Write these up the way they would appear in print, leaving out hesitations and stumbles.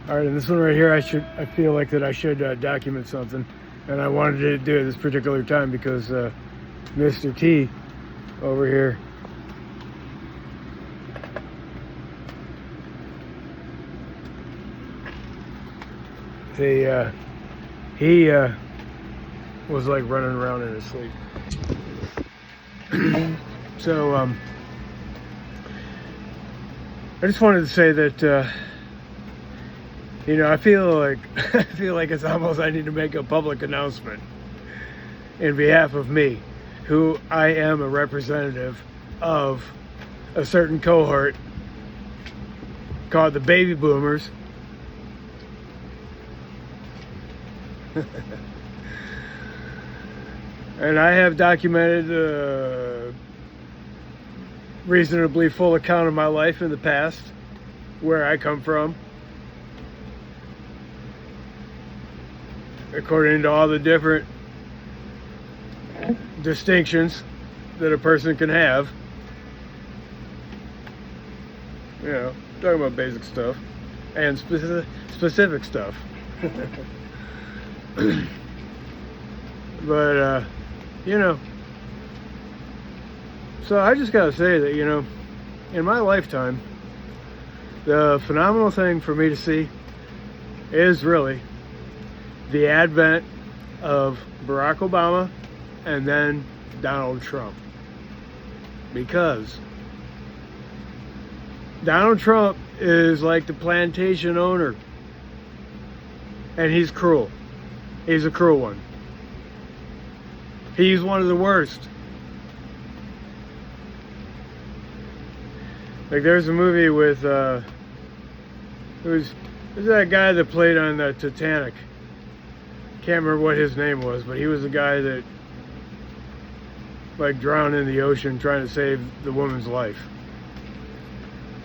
All right, and this one right here, I feel like that I should document something, and I wanted to do it this particular time because Mr. T over here, he was like running around in his sleep. So I just wanted to say that I feel like it's almost I need to make a public announcement in behalf of me, who I am a representative of a certain cohort called the baby boomers. And I have documented a reasonably full account of my life in the past, where I come from, according to all the different distinctions that a person can have. Talking about basic stuff and specific stuff. But so I just gotta say that in my lifetime, the phenomenal thing for me to see is really the advent of Barack Obama and then Donald Trump. Because Donald Trump is like the plantation owner, and he's cruel. He's a cruel one. He's one of the worst. Like there's a movie with who's that guy that played on the Titanic? Can't remember what his name was, but he was the guy that like drowned in the ocean trying to save the woman's life.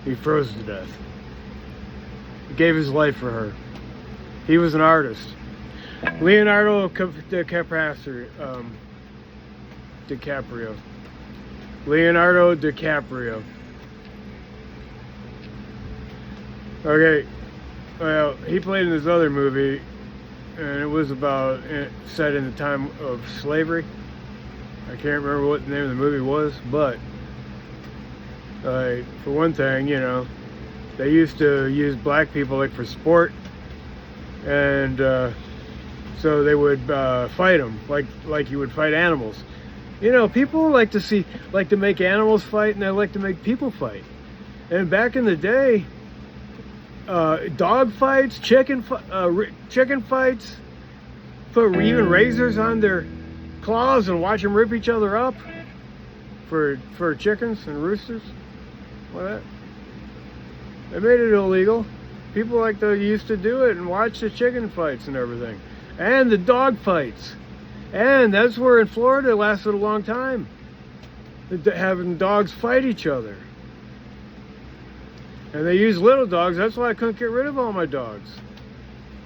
He froze to death. He gave his life for her. He was an artist. Leonardo DiCaprio. Leonardo DiCaprio. Okay, well, he played in this other movie, and it was set in the time of slavery. I can't remember what the name of the movie was, but for one thing, they used to use black people like for sport, and so they would fight them like you would fight animals. People like to make animals fight, and they like to make people fight. And back in the day, dog fights, chicken fights, put even razors on their claws and watch them rip each other up for chickens and roosters. What? They made it illegal. People used to do it and watch the chicken fights and everything, and the dog fights, and that's where in Florida it lasted a long time, having dogs fight each other. And they use little dogs. That's why I couldn't get rid of all my dogs,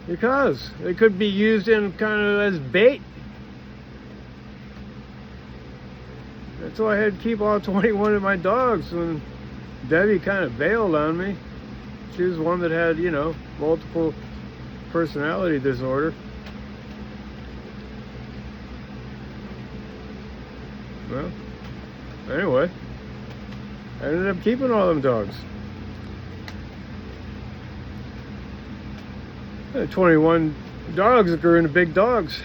because they could be used in kind of as bait. That's why I had to keep all 21 of my dogs when Debbie kind of bailed on me. She was one that had, multiple personality disorder. Well, anyway, I ended up keeping all them dogs. 21 dogs that grew into big dogs.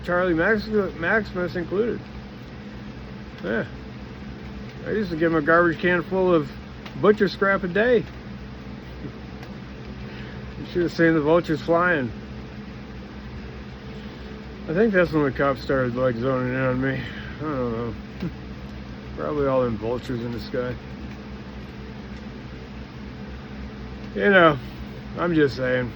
Charlie Maximus included. Yeah. I used to give them a garbage can full of butcher scrap a day. You should have seen the vultures flying. I think that's when the cops started zoning in on me. I don't know. Probably all them vultures in the sky. I'm just saying.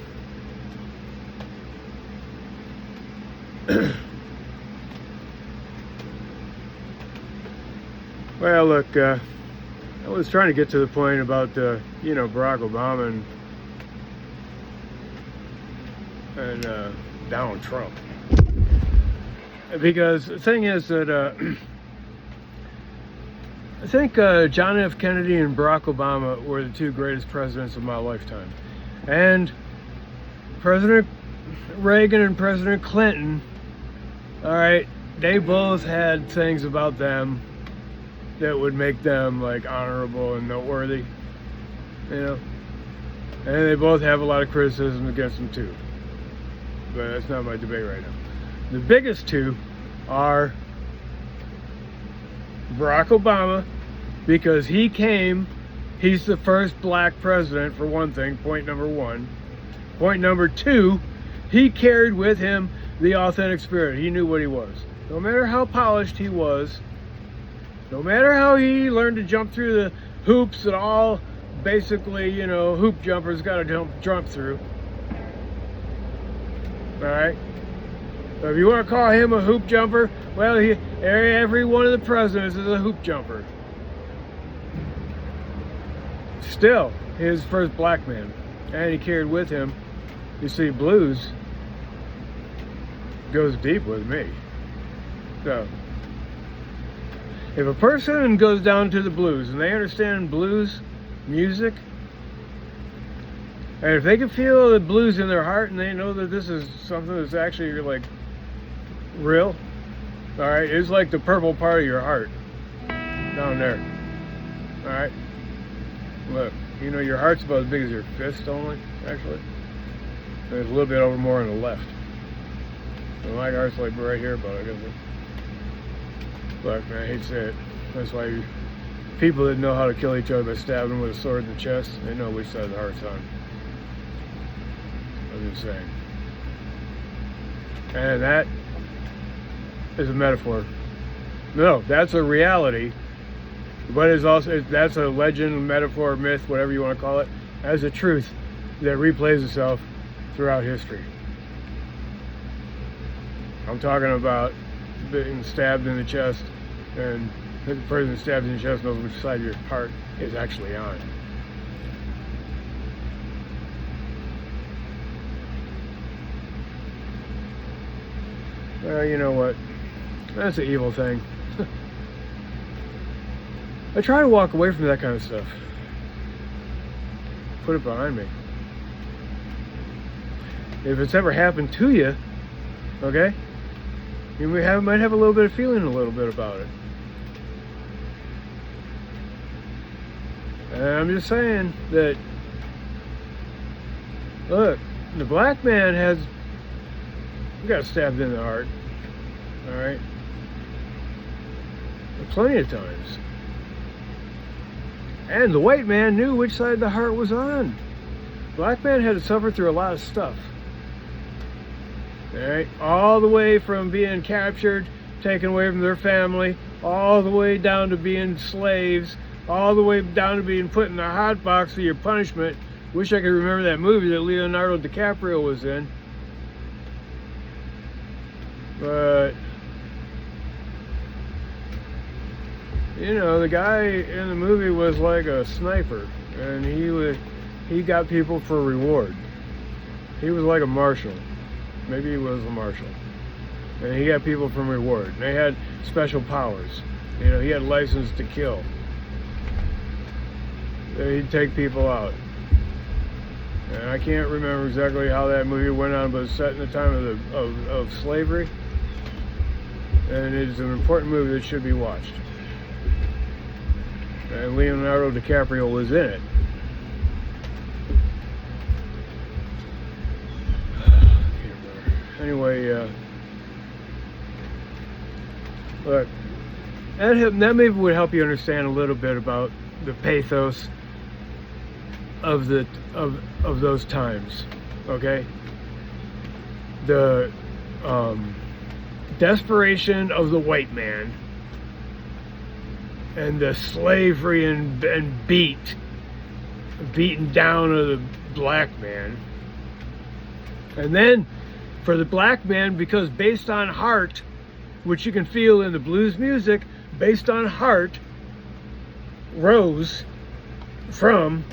Well, look, I was trying to get to the point about, Barack Obama and Donald Trump. Because the thing is that I think John F. Kennedy and Barack Obama were the two greatest presidents of my lifetime. And President Reagan and President Clinton, all right, they both had things about them that would make them like honorable and noteworthy, you know. And they both have a lot of criticism against them too. But that's not my debate right now. The biggest two are Barack Obama, because he's the first black president, for one thing, point number one. Point number two, he carried with him the authentic spirit. He knew what he was. No matter how polished he was, no matter how he learned to jump through the hoops that all basically, you know, hoop jumpers got to jump through. All right? So if you want to call him a hoop jumper, well, every one of the presidents is a hoop jumper. Still, his first black man. And he carried with him, you see, blues goes deep with me. So, if a person goes down to the blues and they understand blues music, and if they can feel the blues in their heart and they know that this is something that's actually like real, all right, it's like the purple part of your heart down there. All right, look, you know, your heart's about as big as your fist only, actually. There's a little bit over more on the left. So my heart's like right here, but I guess. Look, man, I hate to say it. That's why people that know how to kill each other by stabbing them with a sword in the chest, they know which side the heart's on. I'm just saying. And that is a metaphor. No, that's a reality. But it's also, that's a legend, metaphor, myth, whatever you want to call it, as a truth that replays itself throughout history. I'm talking about being stabbed in the chest, and the person stabbed in the chest knows which side of your heart is actually on. Well, you know what? That's an evil thing. I try to walk away from that kind of stuff. Put it behind me. If it's ever happened to you, okay, you might have a little bit of feeling a little bit about it. And I'm just saying that, look, the black man got stabbed in the heart, all right? Plenty of times. And the white man knew which side the heart was on. Black man had to suffer through a lot of stuff. All right, all the way from being captured, taken away from their family, all the way down to being slaves, all the way down to being put in the hot box for your punishment. Wish I could remember that movie that Leonardo DiCaprio was in. But, you know, the guy in the movie was like a sniper, and he got people for reward. He was like a marshal. Maybe he was a marshal. And he got people from reward. And they had special powers. You know, he had license to kill. And he'd take people out. And I can't remember exactly how that movie went on, but it's set in the time of slavery. And it is an important movie that should be watched. And Leonardo DiCaprio was in it. Anyway, look, that maybe would help you understand a little bit about the pathos of those times. Okay, the desperation of the white man and the slavery and beaten down of the black man, and then for the black man, because based on heart, which you can feel in the blues music, based on heart, rose from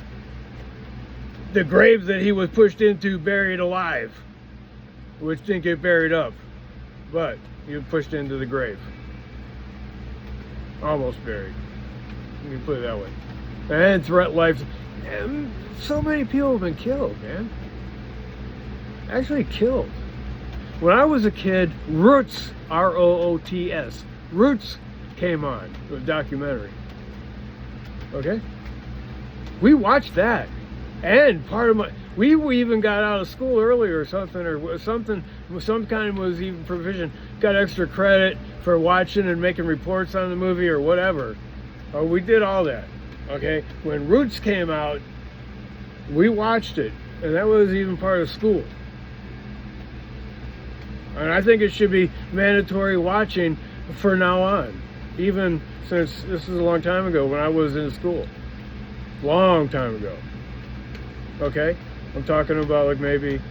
the grave that he was pushed into, buried alive, which didn't get buried up, but he was pushed into the grave. Almost buried. You can put it that way. And throughout life, And so many people have been killed, man. Actually killed. When I was a kid, Roots, R-O-O-T-S, Roots came on, the documentary. Okay? We watched that. And we even got out of school early or something, some kind was even provision, got extra credit for watching and making reports on the movie or whatever. We did all that. Okay? When Roots came out, we watched it. And that was even part of school. And I think it should be mandatory watching for now on. Even since this is a long time ago when I was in school. Long time ago. Okay? I'm talking about like maybe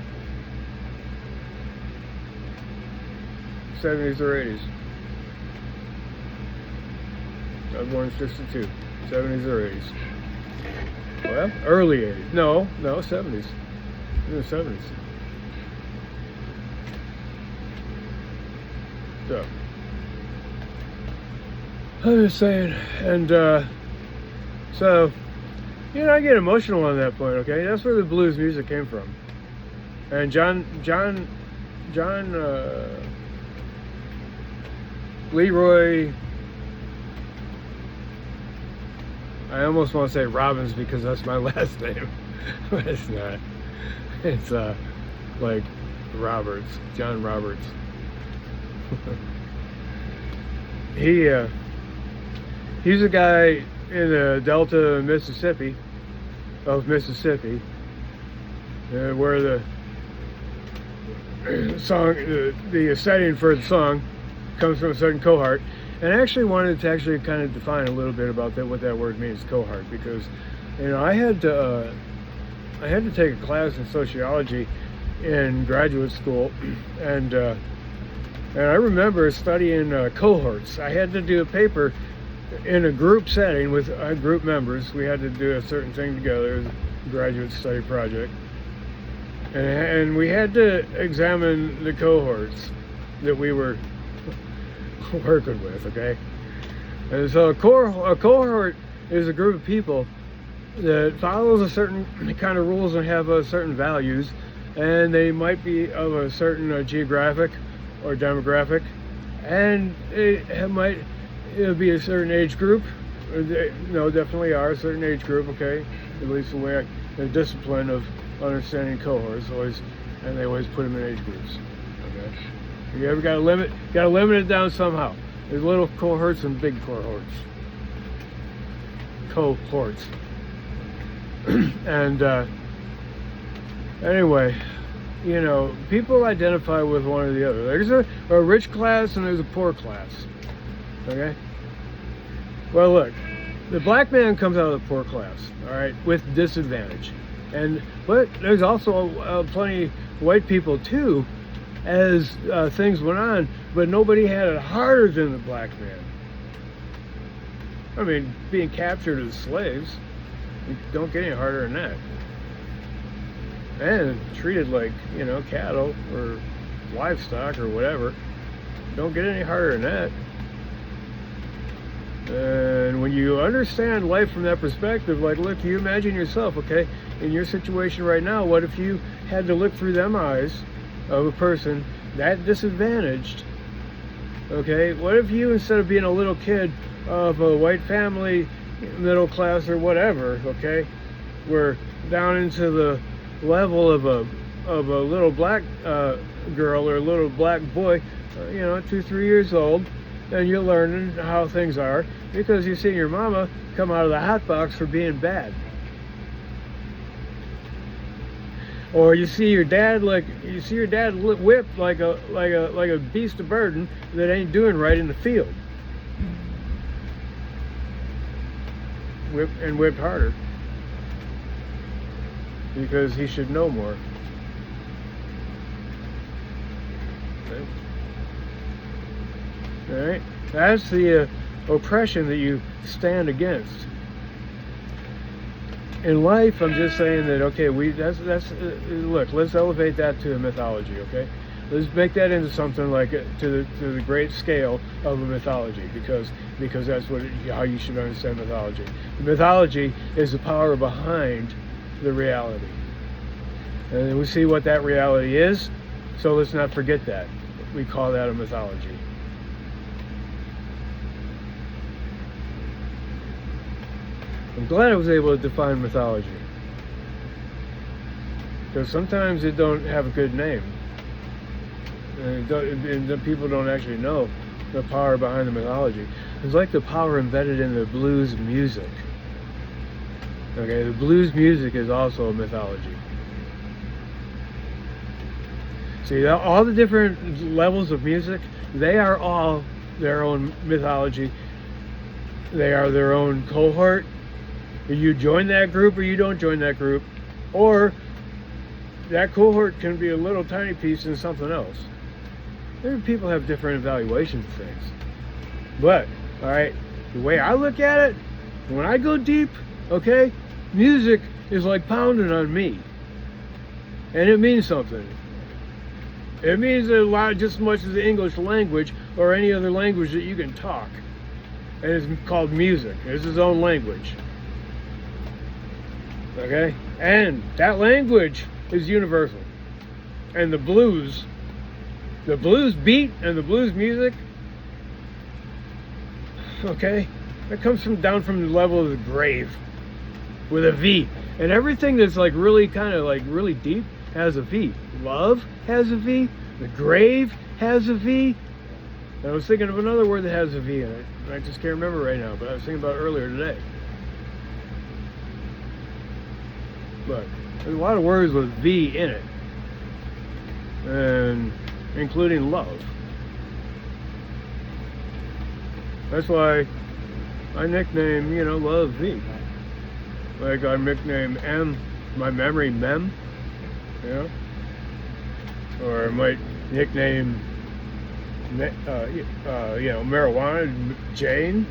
70s or 80s. I was born in 62. 70s or 80s. Well, early 80s. No, 70s. In the 70s. So, I'm just saying, and so, you know, I get emotional on that point. Okay, that's where the blues music came from. And John Leroy. I almost want to say Robbins because that's my last name, but it's not. It's like Roberts, John Roberts. He's a guy in the Delta of Mississippi, where the song, the setting for the song comes from a certain cohort. And I actually wanted to actually kind of define a little bit about that, what that word means, cohort, because, you know, I had to take a class in sociology in graduate school, and I remember studying cohorts. I had to do a paper in a group setting with group members. We had to do a certain thing together, it was a graduate study project, and we had to examine the cohorts that we were working with, okay? And so a cohort is a group of people that follows a certain kind of rules and have certain values, and they might be of a certain geographic or demographic, and it might be a certain age group. Definitely are a certain age group, okay? At least the way the discipline of understanding cohorts always, and they always put them in age groups, okay? You ever got to limit it down somehow. There's little cohorts and big cohorts. And anyway, you know, people identify with one or the other. There's a rich class and there's a poor class. Okay? Well, look, the black man comes out of the poor class, all right, with disadvantage. But there's also plenty of white people too, as things went on, but nobody had it harder than the black man. I mean, being captured as slaves, you don't get any harder than that. And treated like, you know, cattle or livestock or whatever, don't get any harder than that. And when you understand life from that perspective, like, look, you imagine yourself, okay, in your situation right now, what if you had to look through them eyes of a person that disadvantaged, okay? What if you, instead of being a little kid of a white family, middle class or whatever, okay, were down into the level of a little black girl or a little black boy, 2-3 years old, and you're learning how things are because you've seen your mama come out of the hot box for being bad. Or you see your dad whipped like a beast of burden that ain't doing right in the field. Whipped harder because he should know more. Okay. All right, that's the oppression that you stand against. In life, I'm just saying that, okay, look, let's elevate that to a mythology, okay? Let's make that into something like to the great scale of a mythology, because that's how you should understand mythology. The mythology is the power behind the reality, and we see what that reality is. So let's not forget that. We call that a mythology. I'm glad I was able to define mythology, because sometimes it don't have a good name, and the people don't actually know the power behind the mythology. It's like the power embedded in the blues music. Okay, the blues music is also a mythology. See, all the different levels of music, they are all their own mythology. They are their own cohort. You join that group or you don't join that group, or that cohort can be a little tiny piece in something else. Maybe people have different evaluations of things. But, all right, the way I look at it, when I go deep, okay, music is like pounding on me. And it means something. It means a lot, just as much as the English language or any other language that you can talk. And it's called music. It's its own language. Okay? And that language is universal. And the blues beat and the blues music, okay, that comes down from the level of the grave with a V. And everything that's like really kind of like really deep has a V. Love has a V. The grave has a V. And I was thinking of another word that has a V in it. I just can't remember right now, but I was thinking about it earlier today. But there's a lot of words with V in it, and including love. That's why I nickname, Love V. Like I nickname my memory Mem, or I might nickname, marijuana Jane,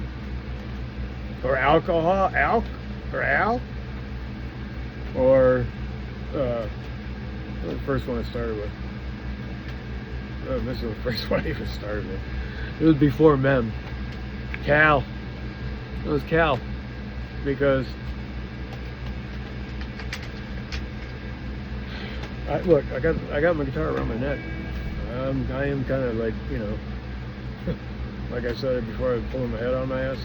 or alcohol Al, or Al, or what was the first one I started with? Oh, this is the first one I even started with. It was before Mem. Cal. It was Cal, because I got my guitar around my neck. I am kind of like, like I said before, I was pulling my head on my ass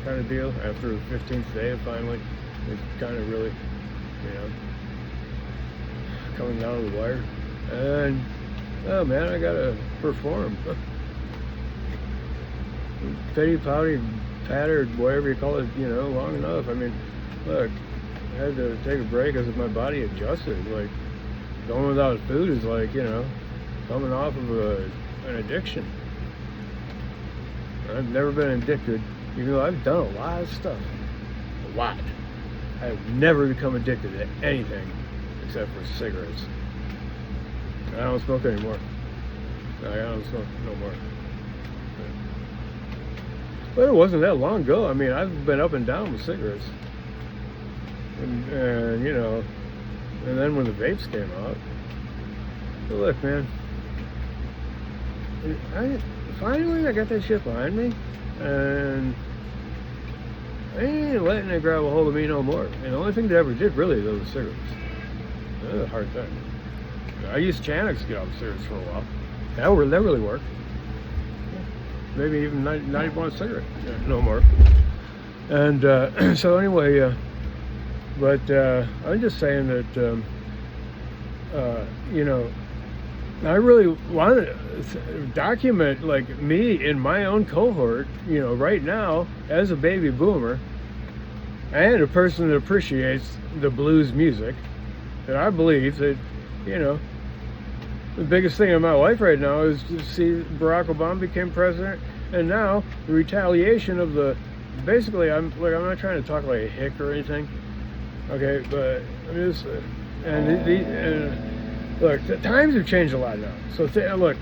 kind of deal. After the 15th day, finally, it's kind of really, coming down to the wire. And, oh man, I gotta perform. Petty, pouty, pattered, whatever you call it, long enough. I mean, look, I had to take a break as my body adjusted. Like, going without food is like, coming off of an addiction. I've never been addicted, even though I've done a lot of stuff. A lot. I have never become addicted to anything except for cigarettes. I don't smoke anymore. I don't smoke no more. But it wasn't that long ago. I mean, I've been up and down with cigarettes. And then when the vapes came out, but look, man, finally I got that shit behind me, and I ain't letting it grab a hold of me no more. And the only thing that ever did really was cigarettes. That was a hard thing. I used Xanax to get off cigarettes for a while. That really worked. Maybe even 91 cigarette, no more. And so anyway, but I'm just saying that, I really want to document like me in my own cohort, right now as a baby boomer and a person that appreciates the blues music. And I believe that, the biggest thing in my life right now is to see Barack Obama became president, and now the retaliation of basically, I'm not trying to talk like a hick or anything, okay, but I mean, look, the times have changed a lot now. So look,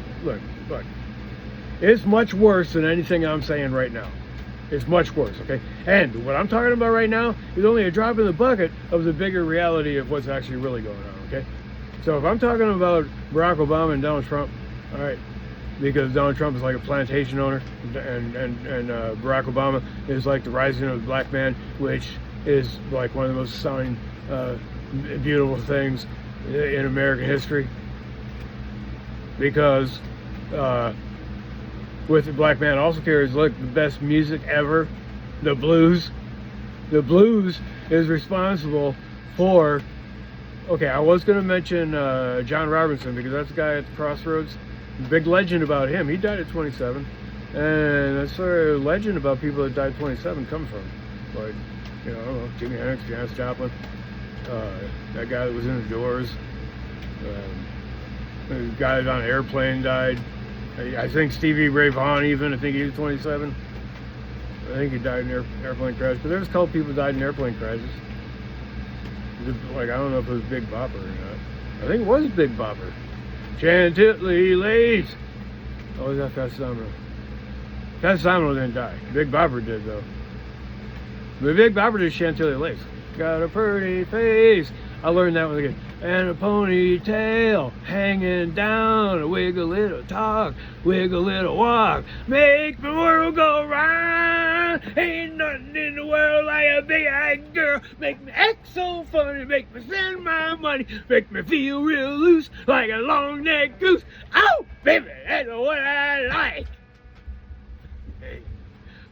it's much worse than anything I'm saying right now. It's much worse, okay? And what I'm talking about right now is only a drop in the bucket of the bigger reality of what's actually really going on, okay? So if I'm talking about Barack Obama and Donald Trump, all right, because Donald Trump is like a plantation owner, and Barack Obama is like the rising of the black man, which is like one of the most stunning, beautiful things in American history. Because with the black man also carries, look, the best music ever, the blues. The blues is responsible for, okay, I was going to mention John Robinson, because that's the guy at the crossroads. Big legend about him. He died at 27. And that's where legend about people that died at 27 come from. Like, you know, I don't know, Jimi Hendrix, Janis Joplin, that guy that was in the Doors, the guy on an airplane died. I think Stevie Ray Vaughan even, I think he was 27. I think he died in an airplane crash. But there's a couple people died in airplane crashes. Like, I don't know if it was Big Bopper or not. I think it was Big Bopper. Chantilly Lace. Oh, was that Fats Domino? Fats Domino didn't die. Big Bopper did, though. But Big Bopper did Chantilly Lace. Got a pretty face. I learned that one again. And a ponytail hanging down. A wiggle little talk, wiggle little walk. Make the world go round. Ain't nothing in the world like a big-eyed girl. Make me act so funny. Make me spend my money. Make me feel real loose like a long-necked goose. Oh, baby, that's what I like. Hey,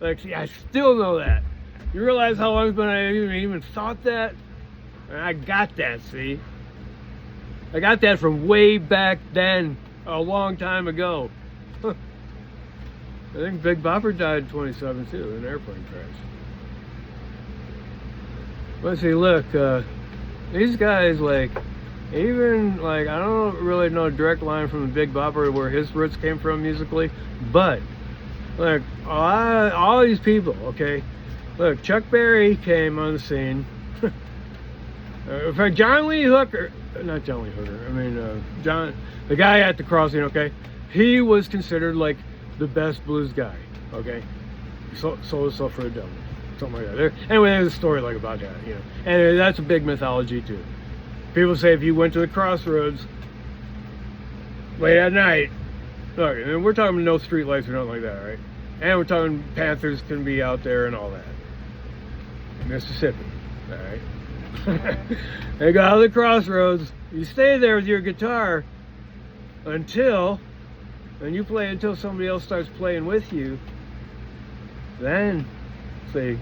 like, see, I still know that. You realize how long it's been I even thought that? And I got that, see? I got that from way back then, a long time ago. I think Big Bopper died at 27 too, in an airplane crash. Let's see, look, these guys, like, even, like, I don't really know a direct line from the Big Bopper where his roots came from musically, but, like, all these people, okay? Look, Chuck Berry came on the scene. In fact, John Lee Hooker, not John Lee Hooker, I mean, the guy at the crossing, okay? He was considered like the best blues guy, okay? Sold himself for the devil, something like that. Anyway, there's a story like about that, you know? And that's a big mythology too. People say if you went to the crossroads late at night, look, and we're talking no street lights or nothing like that, right? And we're talking Panthers can be out there and all that. Mississippi, all right? They go out to the crossroads. You stay there with your guitar and you play until somebody else starts playing with you. Then, see,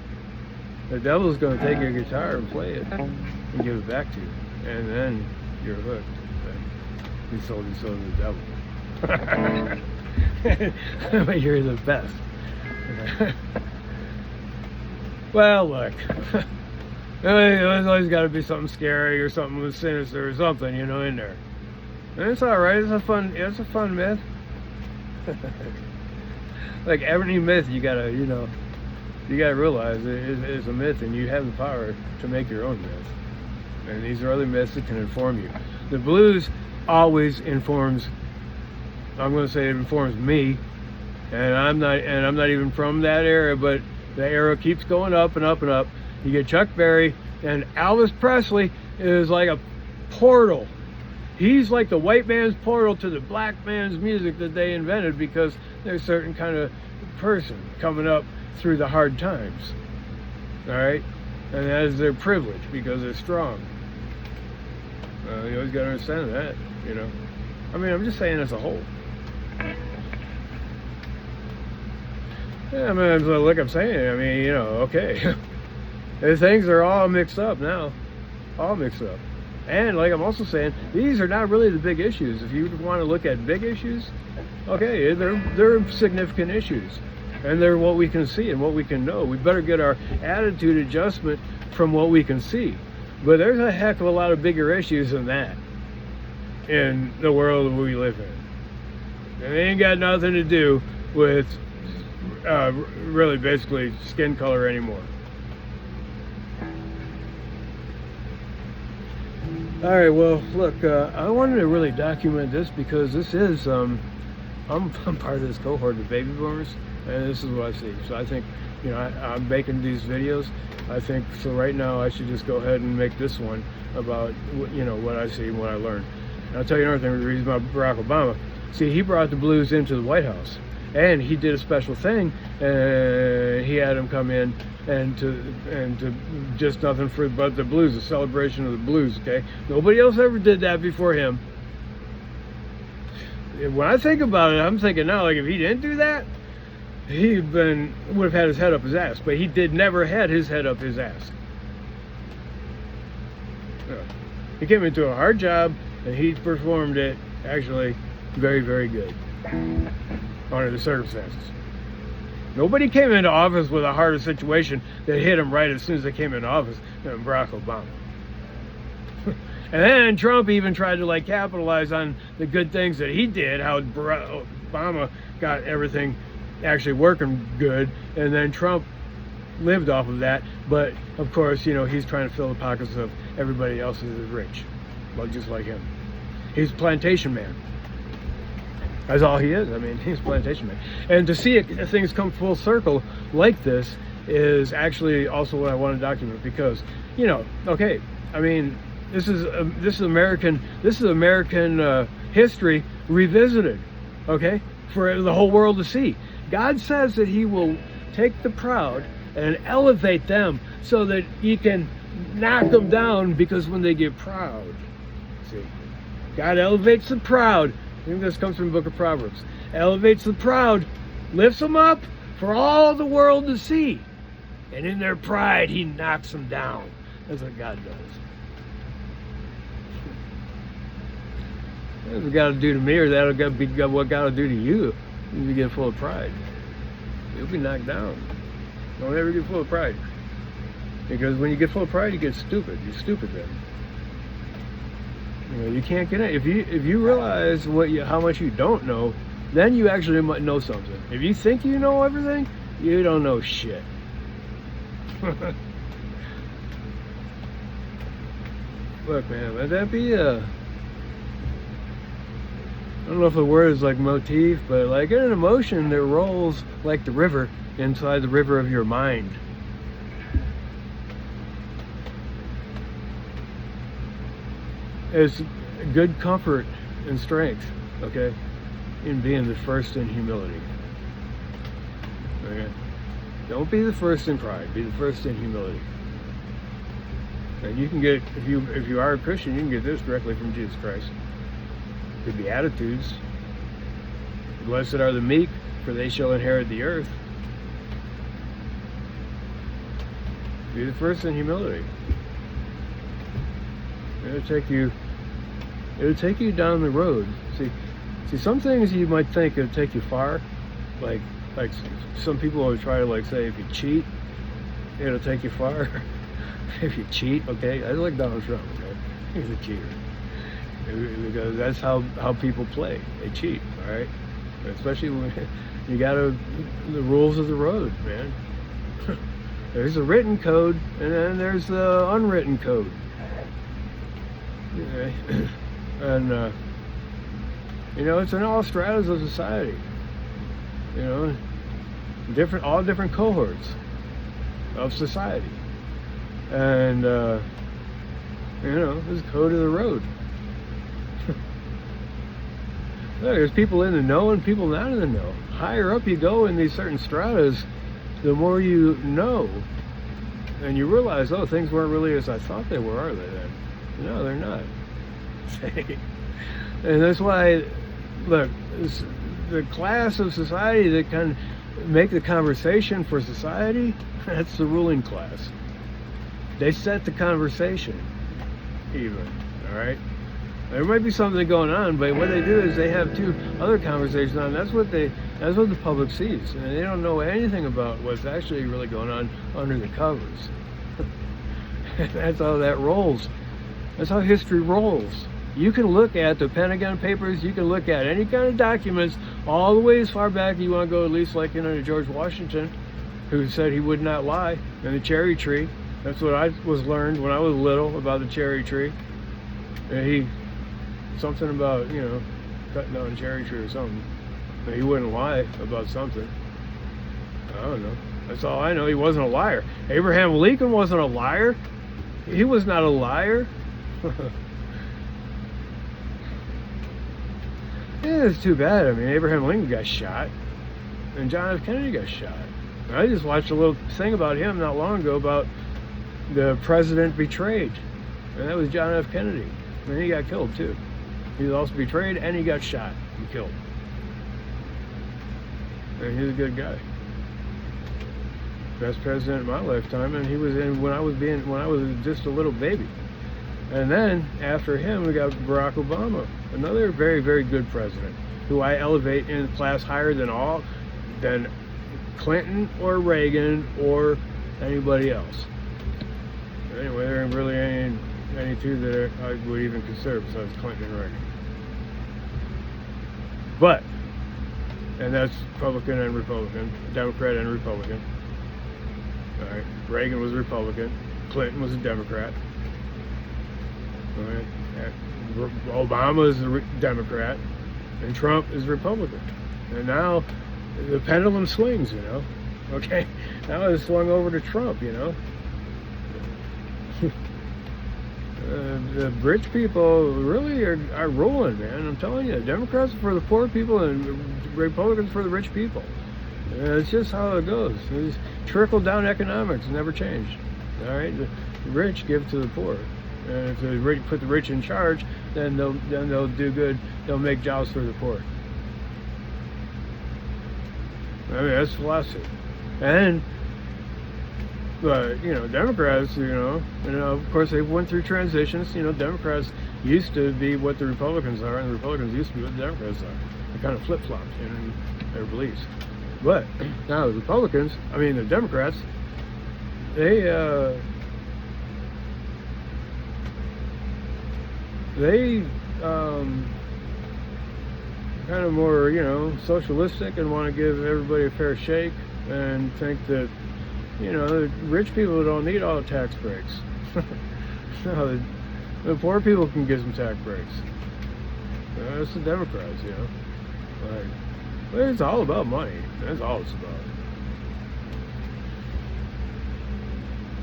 the devil's going to take your guitar and play it and give it back to you. And then you're hooked. You sold to the devil. But you're the best. Well, look. There's always got to be something scary or something sinister or something, you know, in there. And it's all right. It's a fun myth. Like every myth, you gotta realize it is a myth, and you have the power to make your own myth. And these are other myths that can inform you. The blues always informs. I'm going to say it informs me, and I'm not even from that era, but the era keeps going up and up and up. You get Chuck Berry, and Elvis Presley is like a portal. He's like the white man's portal to the black man's music that they invented, because there's a certain kind of person coming up through the hard times. All right? And that is their privilege because they're strong. You always got to understand that, you know. I mean, I'm just saying as a whole. Yeah, I mean, look, I'm saying, I mean, you know, okay. The things are all mixed up now. All mixed up. And like I'm also saying, these are not really the big issues. If you want to look at big issues, okay, they're significant issues. And they're what we can see and what we can know. We better get our attitude adjustment from what we can see. But there's a heck of a lot of bigger issues than that in the world we live in. And they ain't got nothing to do with really basically skin color anymore. All right, well, look, I wanted to really document this because this is, I'm part of this cohort of baby boomers, and this is what I see. So I think, you know, I'm making these videos. I think, so right now I should just go ahead and make this one about, you know, what I see and what I learned. I'll tell you another thing, the reason about Barack Obama. See, he brought the blues into the White House, and he did a special thing, and he had them come in and to just nothing but the blues, a celebration of the blues. Okay, nobody else ever did that before him. When I think about it, I'm thinking now, like if he didn't do that, he would have had his head up his ass. But he never had his head up his ass. He came into a hard job, and he performed it actually very, very good under the circumstances. Nobody came into office with a harder situation that hit him right as soon as they came into office than Barack Obama. And then Trump even tried to like capitalize on the good things that he did, how Obama got everything actually working good, and then Trump lived off of that. But of course, you know, he's trying to fill the pockets of everybody else who is rich, well, just like him. He's plantation man. That's all he is. I mean, he's a plantation man. And to see things come full circle like this is actually also what I want to document, because, you know, okay, I mean, this is American history revisited, okay, for the whole world to see. God says that He will take the proud and elevate them so that He can knock them down, because when they get proud, see, God elevates the proud. I think this comes from the book of Proverbs. Elevates the proud, lifts them up for all the world to see, and in their pride He knocks them down. That's what God does. That's what God will do to me, or that'll be what God will do to you if you get full of pride. You'll be knocked down. Don't ever get full of pride, because when you get full of pride, you get stupid. You're stupid then. You know, you can't get it. If you realize how much you don't know, then you actually might know something. If you think you know everything, you don't know shit. Look, man, let that be a, I don't know if the word is like motif, but like an emotion that rolls like the river inside the river of your mind. It's good comfort and strength, okay, in being the first in humility. Okay? Don't be the first in pride, be the first in humility. And you can get, if you are a Christian, you can get this directly from Jesus Christ. The Beatitudes. Blessed are the meek, for they shall inherit the earth. Be the first in humility. It'll take you down the road. See, some things you might think it'll take you far. Like some people always try to like say, if you cheat, it'll take you far. If you cheat, okay, I like Donald Trump, okay? He's a cheater. Because that's how people play. They cheat, all right? Especially when you got the rules of the road, man. There's a written code, and then there's the unwritten code. Okay. And you know, it's in all stratas of society. You know, all different cohorts of society, and you know, there's a code of the road. There's people in the know and people not in the know. Higher up you go in these certain stratas, the more you know, and you realize, oh, things weren't really as I thought they were, are they then? No, they're not. And that's why, look, the class of society that can make the conversation for society, that's the ruling class. They set the conversation, even, all right? There might be something going on, but what they do is they have two other conversations on. That's what the public sees, and they don't know anything about what's actually really going on under the covers. That's how that rolls. That's how history rolls. You can look at the Pentagon Papers, you can look at any kind of documents all the way as far back you want to go, at least like, you know, to George Washington, who said he would not lie, and the cherry tree. That's what I was learned when I was little about the cherry tree. And something about, you know, cutting down a cherry tree or something. But he wouldn't lie about something. I don't know. That's all I know. He wasn't a liar. Abraham Lincoln wasn't a liar. He was not a liar. Yeah, it's too bad. I mean, Abraham Lincoln got shot, and John F. Kennedy got shot. I just watched a little thing about him not long ago about the president betrayed, and that was John F. Kennedy. And he got killed too. He was also betrayed, and he got shot and killed. And he was a good guy. Best president of my lifetime, and he was in when I was just a little baby. And then after him, we got Barack Obama, another very, very good president, who I elevate in a class higher than Clinton or Reagan or anybody else. Anyway, there ain't really any two that I would even consider besides Clinton and Reagan. But, and that's Republican and Republican, Democrat and Republican. All right, Reagan was a Republican, Clinton was a Democrat. All right, Obama is a Democrat, and Trump is Republican. And now the pendulum swings, you know. Okay, now it's swung over to Trump, you know. The rich people really are ruling, man. I'm telling you, Democrats are for the poor people and Republicans for the rich people. It's just how it goes. It's trickle-down economics never changed. All right, the rich give to the poor, and if the rich put the rich in charge, then they'll do good. They'll make jobs for the poor. I mean, that's philosophy. And but you know, Democrats, you know, of course they went through transitions. You know, Democrats used to be what the Republicans are, and the Republicans used to be what the Democrats are. They kind of flip-flopped in their beliefs. But now the Republicans, I mean the Democrats, they kind of more, you know, socialistic and want to give everybody a fair shake and think that, you know, the rich people don't need all the tax breaks. No, the poor people can get some tax breaks. That's the Democrats, you know. Like, well, it's all about money. That's all it's about.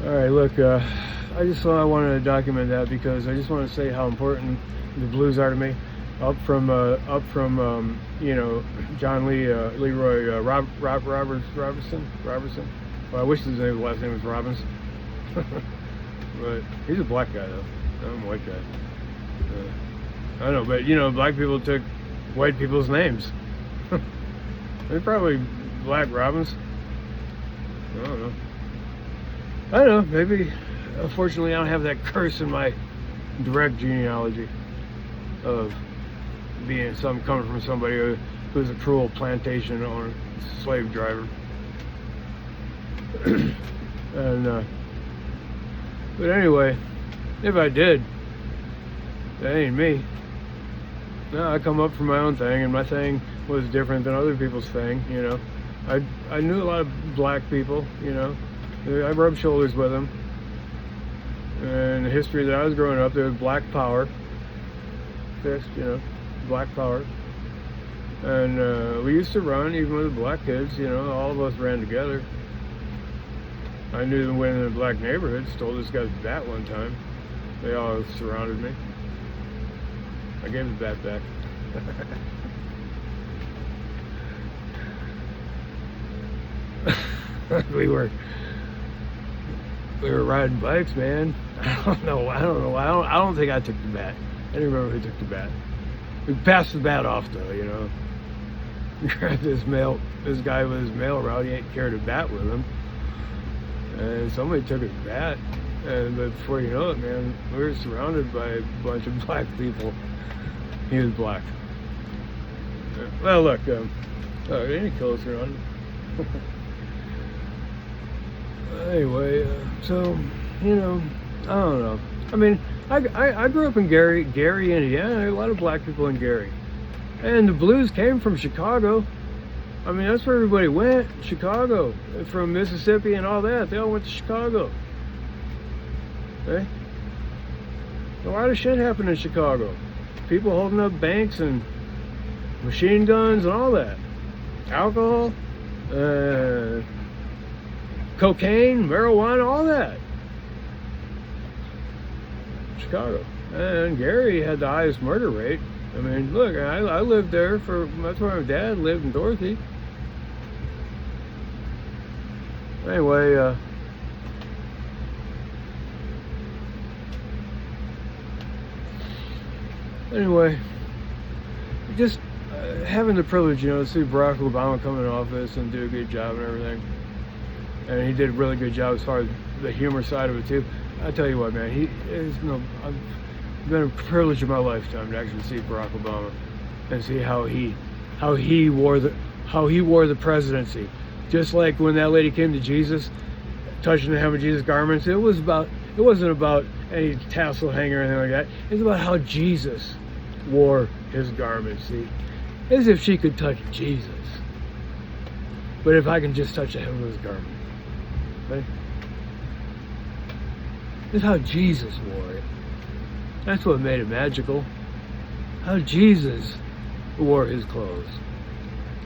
All right, look, I just thought I wanted to document that because I just want to say how important the blues are to me. Up from you know, John Leroy Robertson. Well, I wish his last name was Robbins. But he's a black guy though. I'm a white guy. I don't know, but you know, black people took white people's names. They're probably Black Robins. I don't know. I don't know. Maybe, unfortunately, I don't have that curse in my direct genealogy of being coming from somebody who's a cruel plantation owner, slave driver. And but anyway, if I did, that ain't me. No, I come up from my own thing, and my thing was different than other people's thing. You know, I knew a lot of black people. You know, I rubbed shoulders with them. And the history that I was growing up, there was black power. Fist, you know, black power. And we used to run, even with the black kids. You know, all of us ran together. I knew them when in the black neighborhood. Stole this guy's bat one time. They all surrounded me. I gave the bat back. we were riding bikes, man. I don't know. I don't think I took the bat. I didn't remember who took the bat. We passed the bat off though, you know. Grabbed this guy with his mail route. He ain't carried a bat with him. And somebody took his bat. But before you know it, man, we were surrounded by a bunch of black people. He was black. Well, look, any killers around. Anyway, so, you know, I don't know. I mean, I grew up in Gary, Indiana. A lot of black people in Gary. And the blues came from Chicago. I mean, that's where everybody went, Chicago. From Mississippi and all that, they all went to Chicago. Okay? A lot of shit happened in Chicago. People holding up banks and machine guns and all that. Alcohol, cocaine, marijuana, all that. Chicago. And Gary had the highest murder rate. I mean, look, I lived there that's where my dad lived in Dorothy. Anyway, just having the privilege, to see Barack Obama come in office and do a good job and everything. And he did a really good job as far as the humor side of it too. I tell you what, man, I've been a privilege of my lifetime to actually see Barack Obama and see how he wore the presidency. Just like when that lady came to Jesus, touching the hem of Jesus' garments, it wasn't about any tassel hanging or anything like that. It's about how Jesus wore his garments. See, as if she could touch Jesus. But if I can just touch the hem of his garment, okay? It's how Jesus wore it. That's what made it magical. How Jesus wore his clothes.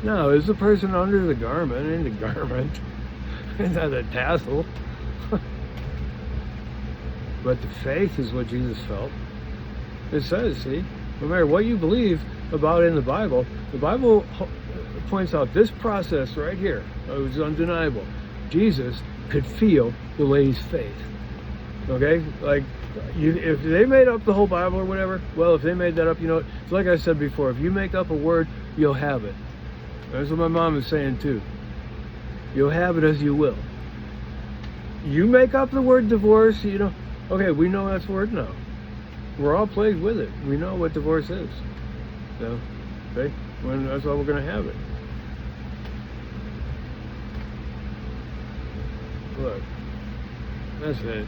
No, it's the person under the garment, in the garment. It's not the tassel. But the faith is what Jesus felt. It says, see, no matter what you believe about in the Bible points out this process right here. It was undeniable. Jesus could feel the lady's faith. Okay? Like, if they made up the whole Bible or whatever, well, if they made that up, it's like I said before, if you make up a word, you'll have it. That's what my mom is saying too. You'll have it as you will. You make up the word divorce, okay, we know that's word now. We're all plagued with it. We know what divorce is. So, okay, that's why we're going to have it. Look, that's it.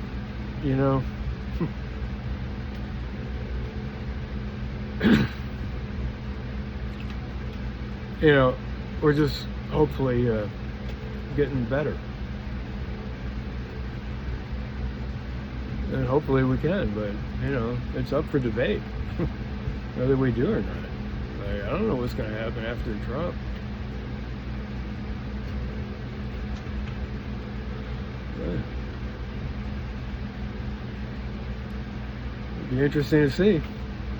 We're just hopefully getting better. And hopefully we can, but it's up for debate whether we do or not. Like, I don't know what's going to happen after Trump. It'd be interesting to see.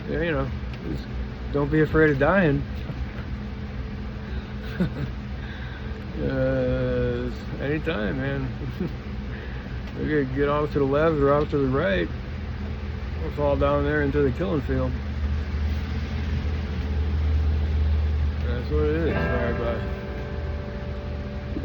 Just don't be afraid of dying. Anytime, man. We could get off to the left or off to the right. We'll fall down there into the killing field. That's what it is. All right, bye.